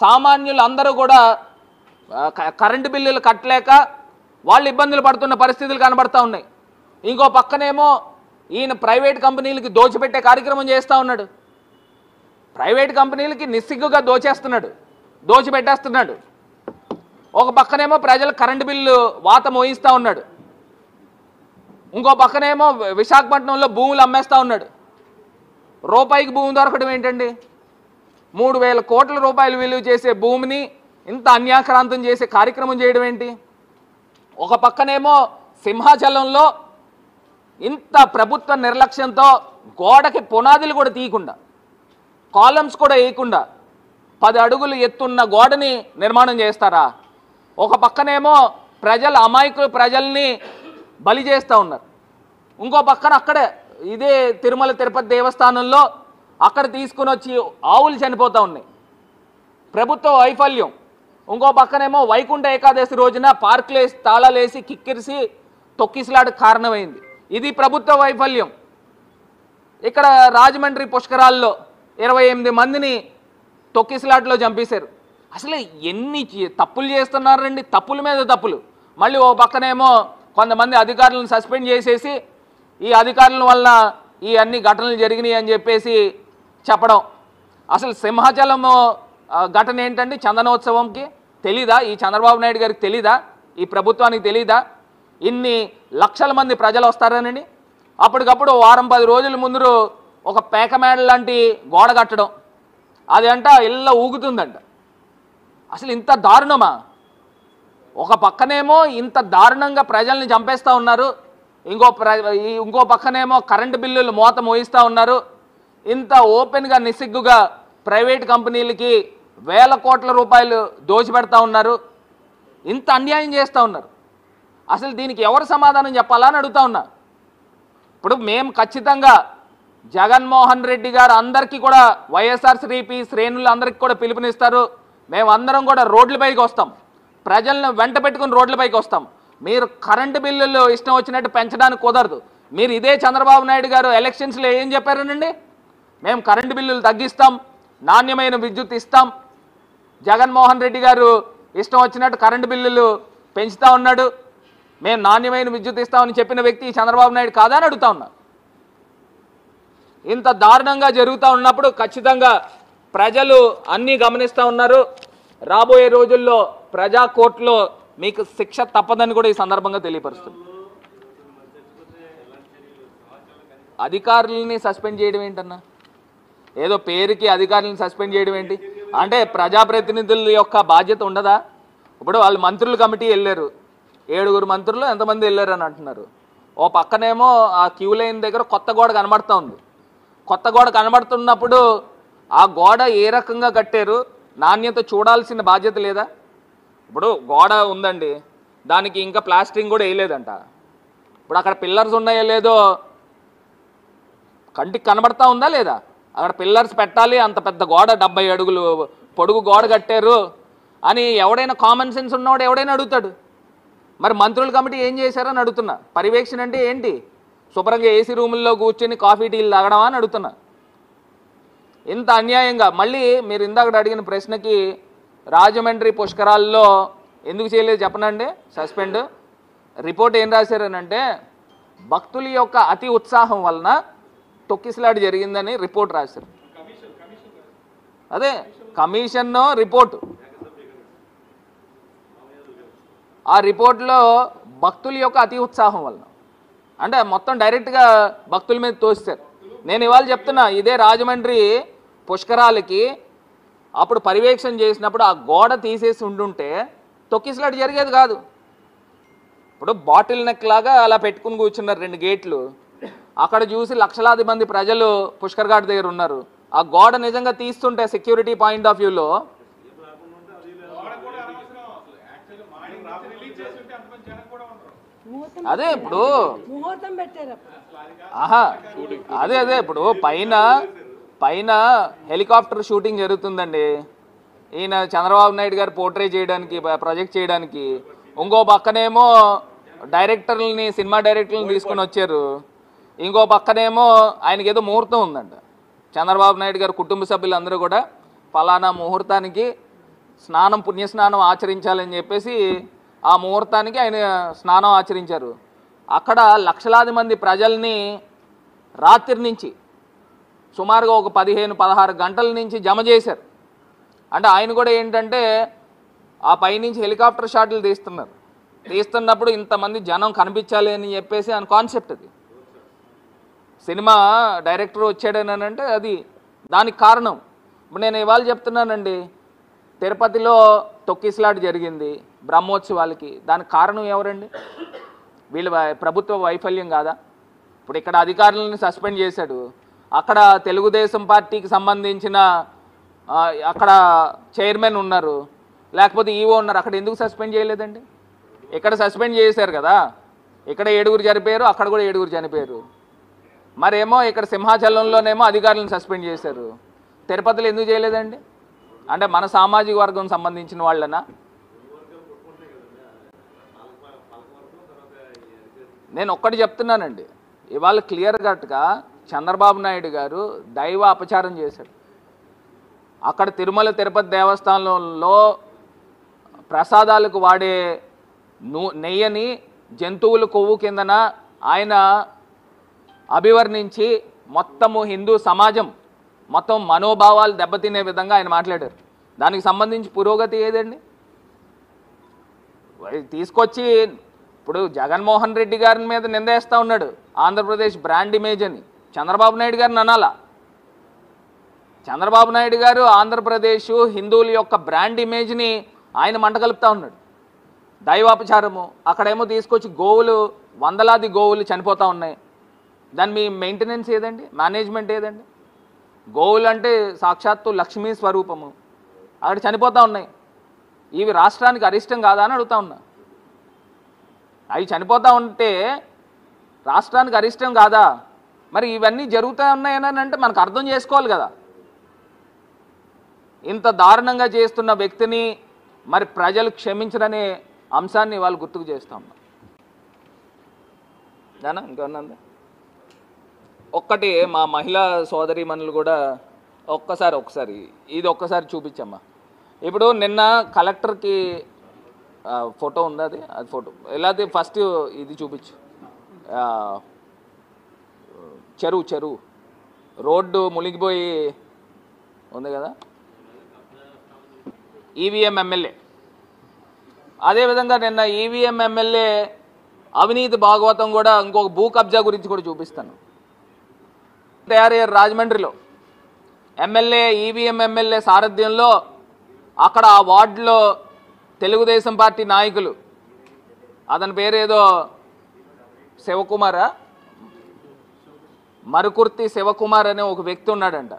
సామాన్యులు అందరూ కూడా కరెంటు బిల్లులు కట్టలేక వాళ్ళు ఇబ్బందులు పడుతున్న పరిస్థితులు కనబడతా ఉన్నాయి. ఇంకో పక్కనేమో ఈయన ప్రైవేట్ కంపెనీలకి దోచిపెట్టే కార్యక్రమం చేస్తూ ఉన్నాడు. ప్రైవేట్ కంపెనీలకి నిస్సిగ్గుగా దోచిపెట్టేస్తున్నాడు. ఒక పక్కనేమో ప్రజలు కరెంటు బిల్లు వాత మోయిస్తూ ఉన్నాడు. ఇంకో పక్కనేమో విశాఖపట్నంలో భూములు అమ్మేస్తూ ఉన్నాడు. రూపాయికి భూమి దొరకడం ఏంటండి? 3,000 కోట్ల రూపాయలు విలువ చేసే భూమిని ఇంత అన్యాక్రాంతం చేసే కార్యక్రమం చేయడం ఏంటి? ఒక పక్కనేమో సింహాచలంలో ఇంత ప్రభుత్వ నిర్లక్ష్యంతో గోడకి పునాదులు కూడా తీయకుండా, కాలమ్స్ కూడా వేయకుండా 10 అడుగులు ఎత్తున్న గోడని నిర్మాణం చేస్తారా? ఒక పక్కనేమో అమాయకులు ప్రజల్ని బలి చేస్తూ ఉన్నారు. ఇంకో పక్కన అక్కడే ఇదే తిరుమల తిరుపతి దేవస్థానంలో అక్కడ తీసుకుని వచ్చి ఆవులు చనిపోతూ ఉన్నాయి. ప్రభుత్వ వైఫల్యం. ఇంకో పక్కనేమో వైకుంఠ ఏకాదశి రోజున పార్కులేసి తాళాలేసి కిక్కిరిసి తొక్కిసలాటకు కారణమైంది. ఇది ప్రభుత్వ వైఫల్యం. ఇక్కడ రాజమండ్రి పుష్కరాల్లో 28 మందిని తొక్కిసలాటలో చంపేశారు. అసలు ఎన్ని తప్పులు చేస్తున్నారండి, తప్పుల మీద తప్పులు. మళ్ళీ ఓ పక్కనేమో కొంతమంది అధికారులను సస్పెండ్ చేసేసి ఈ అధికారుల వల్ల ఈ అన్ని ఘటనలు జరిగినాయి అని చెప్పేసి చెప్పడం. అసలు సింహాచలం ఘటన ఏంటండి? చందనోత్సవంకి తెలీదా? ఈ చంద్రబాబు నాయుడు గారికి తెలీదా? ఈ ప్రభుత్వానికి తెలీదా? ఇన్ని లక్షల మంది ప్రజలు వస్తారనండి. అప్పటికప్పుడు వారం 10 రోజుల ముందు ఒక పేకమేడ లాంటి గోడ కట్టడం, అది అంట ఇళ్ళ ఊగుతుందంట. అసలు ఇంత దారుణమా? ఒక పక్కనేమో ఇంత దారుణంగా ప్రజల్ని చంపేస్తూ ఉన్నారు, ఇంకో పక్కనేమో కరెంటు బిల్లులు మోత మోయిస్తూ ఉన్నారు. ఇంత ఓపెన్గా నిస్సిగ్గుగా ప్రైవేట్ కంపెనీలకి 1000 కోట్ల రూపాయలు దోచిపెడతా ఉన్నారు. ఇంత అన్యాయం చేస్తూ ఉన్నారు. అసలు దీనికి ఎవరు సమాధానం చెప్పాలా అని అడుగుతా ఉన్నా. ఇప్పుడు మేము ఖచ్చితంగా జగన్మోహన్ రెడ్డి గారు అందరికీ కూడా వైఎస్ఆర్సీపీ శ్రేణులు అందరికీ కూడా పిలుపునిస్తారు. మేమందరం కూడా రోడ్లపైకి వస్తాం, ప్రజలను వెంట పెట్టుకుని రోడ్లపైకి వస్తాం. మీరు కరెంటు బిల్లులు ఇష్టం వచ్చినట్టు పెంచడానికి కుదరదు. మీరు ఇదే చంద్రబాబు నాయుడు గారు ఎలక్షన్స్లో ఏం చెప్పారనండి? మేము కరెంటు బిల్లులు తగ్గిస్తాం, నాణ్యమైన విద్యుత్ ఇస్తాం. జగన్మోహన్ రెడ్డి గారు ఇష్టం వచ్చినట్టు కరెంటు బిల్లులు పెంచుతూ ఉన్నాడు. మేము నాణ్యమైన విద్యుత్ ఇస్తామని చెప్పిన వ్యక్తి చంద్రబాబు నాయుడు కాదా అని అడుగుతా ఉన్నా. ఇంత దారుణంగా జరుగుతూ ఉన్నప్పుడు ఖచ్చితంగా ప్రజలు అన్నీ గమనిస్తూ ఉన్నారు. రాబోయే రోజుల్లో ప్రజా కోర్టులో మీకు శిక్ష తప్పదని కూడా ఈ సందర్భంగా తెలియపరుస్తుంది. అధికారులని సస్పెండ్ చేయడం ఏంటన్నా? ఏదో పేరుకి అధికారులను సస్పెండ్ చేయడం ఏంటి? అంటే ప్రజాప్రతినిధుల యొక్క బాధ్యత ఉండదా? ఇప్పుడు వాళ్ళు మంత్రుల కమిటీ వెళ్ళారు, 7 మంత్రులు ఎంతమంది వెళ్ళారు అని అంటున్నారు. ఓ పక్కనేమో ఆ క్యూ లైన్ దగ్గర కొత్త గోడ కనబడుతూ ఉంది. కొత్త గోడ కనబడుతున్నప్పుడు ఆ గోడ ఏ రకంగా కట్టారు, నాణ్యత చూడాల్సిన బాధ్యత లేదా? ఇప్పుడు గోడ ఉందండి, దానికి ఇంకా ప్లాస్టరింగ్ కూడా వేయలేదంట. ఇప్పుడు అక్కడ పిల్లర్స్ ఉన్నాయో లేదో కంటికి కనబడతా ఉందా లేదా? అక్కడ పిల్లర్స్ పెట్టాలి, అంత పెద్ద గోడ 70 అడుగులు పొడుగు గోడ కట్టారు అని ఎవడైనా కామన్ సెన్స్ ఉన్నవాడు ఎవడైనా అడుగుతాడు. మరి మంత్రుల కమిటీ ఏం చేశారని అడుగుతున్నా. పర్యవేక్షణ అంటే ఏంటి? శుభ్రంగా ఏసీ రూముల్లో కూర్చొని కాఫీ టీలు తాగడమా అని అడుగుతున్నా. ఇంత అన్యాయంగా మళ్ళీ మీరు ఇందాక అడిగిన ప్రశ్నకి రాజమండ్రి పుష్కరాల్లో ఎందుకు చేయలేదు చెప్పనండి సస్పెండ్. రిపోర్ట్ ఏం రాశారనంటే భక్తుల యొక్క అతి ఉత్సాహం వలన తొక్కిసలాట జరిగిందని రిపోర్ట్ రాశారు. అదే కమిషన్ రిపోర్టు. ఆ రిపోర్ట్లో భక్తుల యొక్క అతి ఉత్సాహం వలన అంటే మొత్తం డైరెక్ట్గా భక్తుల మీద తోస్తారు. నేను ఇవాళ చెప్తున్నా, ఇదే రాజమండ్రి పుష్కరాలకి అప్పుడు పర్యవేక్షణ చేసినప్పుడు ఆ గోడ తీసేసి ఉండుంటే తొక్కిసలాట జరిగేది కాదు. ఇప్పుడు బాటిల్ నెక్ లాగా అలా పెట్టుకుని కూర్చున్నారు 2 గేట్లు. అక్కడ చూసి లక్షలాది మంది ప్రజలు పుష్కర్ ఘాట్ దగ్గర ఉన్నారు. ఆ గోడ నిజంగా తీస్తుంటే సెక్యూరిటీ పాయింట్ ఆఫ్ వ్యూలో అదే ఇప్పుడు అదే ఇప్పుడు పైన హెలికాప్టర్ షూటింగ్ జరుగుతుందండి. ఈయన చంద్రబాబు నాయుడు గారు పోర్ట్రే చేయడానికి, ప్రాజెక్ట్ చేయడానికి. ఇంకో పక్కనేమో డైరెక్టర్లని, సినిమా డైరెక్టర్లను తీసుకొని వచ్చారు. ఇంకో పక్కనేమో ఆయనకి ఏదో ముహూర్తం ఉందంట. చంద్రబాబు నాయుడు గారు కుటుంబ సభ్యులందరూ కూడా ఫలానా ముహూర్తానికి స్నానం పుణ్యస్నానం ఆచరించాలని చెప్పేసి ఆ ముహూర్తానికి ఆయన స్నానం ఆచరించారు. అక్కడ లక్షలాది మంది ప్రజల్ని రాత్రి నుంచి సుమారుగా ఒక 15-16 గంటల నుంచి జమ చేశారు. అంటే ఆయన కూడా ఏంటంటే ఆ పైనుంచి హెలికాప్టర్ షాట్లు తీస్తున్నప్పుడు ఇంతమంది జనం కనిపించాలి అని చెప్పేసి ఆయన కాన్సెప్ట్. అది సినిమా డైరెక్టర్ వచ్చాడని అంటే అది దానికి కారణం. ఇప్పుడు నేను ఇవాళ చెప్తున్నానండి, తిరుపతిలో తొక్కిసలాట జరిగింది బ్రహ్మోత్సవాలకి. దానికి కారణం ఎవరండి? వీళ్ళ ప్రభుత్వ వైఫల్యం కాదా? ఇప్పుడు ఇక్కడ అధికారులను సస్పెండ్ చేశాడు, అక్కడ తెలుగుదేశం పార్టీకి సంబంధించిన అక్కడ చైర్మన్ ఉన్నారు, లేకపోతే ఈవో ఉన్నారు, అక్కడ ఎందుకు సస్పెండ్ చేయలేదండి? ఇక్కడ సస్పెండ్ చేశారు కదా, ఇక్కడ 7 చనిపోయారు, అక్కడ కూడా 7 చనిపోయారు. మరేమో ఇక్కడ సింహాచలంలోనేమో అధికారులను సస్పెండ్ చేశారు, తిరుపతిలో ఎందుకు చేయలేదండి? అంటే మన సామాజిక వర్గం సంబంధించిన వాళ్ళనా? నేను ఒక్కటి చెప్తున్నానండి, ఇవాళ క్లియర్ కట్గా చంద్రబాబు నాయుడు గారు దైవ అపచారం చేశాడు. అక్కడ తిరుమల తిరుపతి దేవస్థానంలో ప్రసాదాలకు వాడే నెయ్యని జంతువుల కొవ్వు కిందన ఆయన అభివర్ణించి మొత్తము హిందూ సమాజం మొత్తం మనోభావాలు దెబ్బతినే విధంగా ఆయన మాట్లాడారు. దానికి సంబంధించి పురోగతి ఏదండి? తీసుకొచ్చి ఇప్పుడు జగన్మోహన్ రెడ్డి గారి మీద నిందేస్తూ ఉన్నాడు, ఆంధ్రప్రదేశ్ బ్రాండ్ ఇమేజ్ అని. చంద్రబాబు నాయుడు గారిని అనాలా? చంద్రబాబు నాయుడు గారు ఆంధ్రప్రదేశ్ హిందువుల యొక్క బ్రాండ్ ఇమేజ్ని ఆయన మంటగలుపుతూ ఉన్నాడు. దైవాపచారము. అక్కడేమో తీసుకొచ్చి గోవులు, వందలాది గోవులు చనిపోతూ ఉన్నాయి. దాని మీ మెయింటెనెన్స్ ఏదండి? మేనేజ్మెంట్ ఏదండి? గోవులు అంటే సాక్షాత్తు లక్ష్మీ స్వరూపము, అక్కడ చనిపోతూ ఉన్నాయి. ఇవి రాష్ట్రానికి అరిష్టం కాదా అని అడుగుతా ఉన్నా. అవి చనిపోతూ ఉంటే రాష్ట్రానికి అరిష్టం కాదా? మరి ఇవన్నీ జరుగుతూ ఉన్నాయని అంటే మనకు అర్థం చేసుకోవాలి కదా. ఇంత దారుణంగా చేస్తున్న వ్యక్తిని మరి ప్రజలు క్షమించరనే అంశాన్ని వాళ్ళు గుర్తుకు చేస్తూ ఉన్నారు. దానా ఇంకేమన్నా ఒక్కటి మా మహిళా సోదరీమణులు కూడా ఒకసారి ఇది ఒక్కసారి చూపించమ్మా. ఇప్పుడు నిన్న కలెక్టర్కి ఫోటో ఉంది, అది ఫోటో ఎలాది ఫస్ట్ ఇది చూపించు. చెరువు రోడ్డు మునిగిపోయి ఉంది కదా, ఈవీఎం ఎమ్మెల్యే. అదేవిధంగా నిన్న ఈవీఎం ఎమ్మెల్యే అవినీతి భాగవతం కూడా ఇంకొక భూ కబ్జా గురించి కూడా చూపిస్తాను. తయారయ్యారు రాజమండ్రిలో ఎమ్మెల్యే, ఈవీఎం ఎమ్మెల్యే సారథ్యంలో అక్కడ ఆ వార్డులో తెలుగుదేశం పార్టీ నాయకులు, అతని పేరు ఏదో శివకుమారా, మరుకుర్తి శివకుమార్ అనే ఒక వ్యక్తి ఉన్నాడంట.